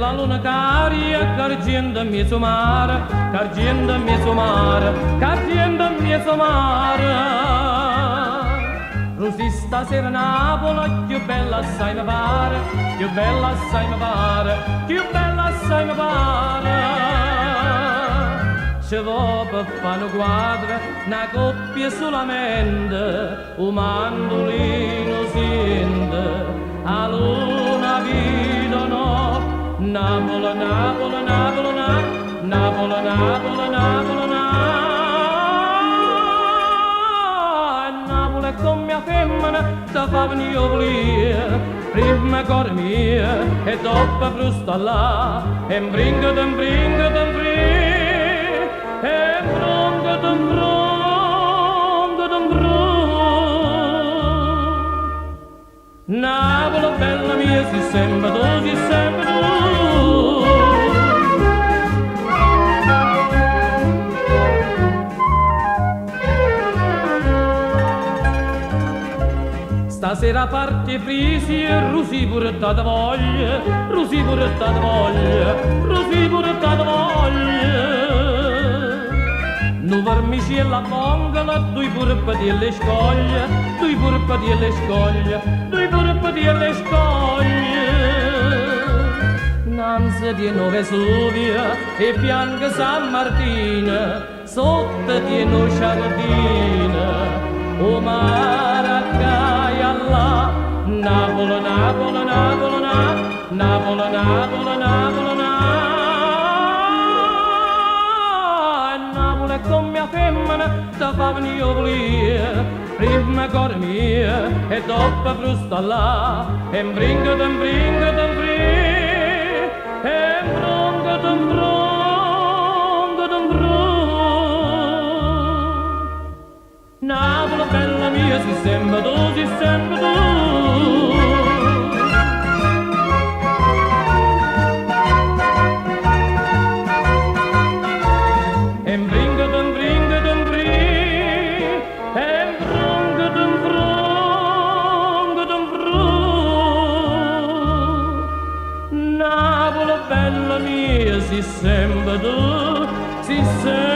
la luna caria cargendo mezzo mare, cargendo mezzo mare, cargendo mezzo mare. Così stasera Napoli più bella assai mi pare, più bella assai mi pare, più bella assai mi pare. Ci vuole per fare una quadra, una coppia solamente, un mandolino sente, a luna vita no. Napoli, Napoli, Napoli, Napoli, Napoli, Napoli, Napoli, Napoli è come la femmina, da fa venire volere, prima cuore mia, e dopo frusta là, e bringa, bringa, bringa. E bronca, bronca, bronca. Napoli bella mia, si sembra tu, si sembra tu. Stasera parte presi e Rusi pure t'ha voglia, Rusi pure t'ha voglia, Rusi pure t'ha voglia. Nu vermici e la pongola, due pure per le scoglie, due pure per le scoglie, due pure per le scoglie. Nanza di Nove Vesuvia e piange San Martino, sotto di no sciardina, o mare a caia là, Napoli, Napoli, Napoli, Napoli, Napoli, Napoli, Napoli. Come la femmina da fa venire volere, prima cuore mia e dopo frusta là, e bringa, bringa, bringa, e bronca, bronca, bronca. Napoli bella mia, si sembra tu, si sembra tu. Napoli bella mia, si sembra tu, si sembra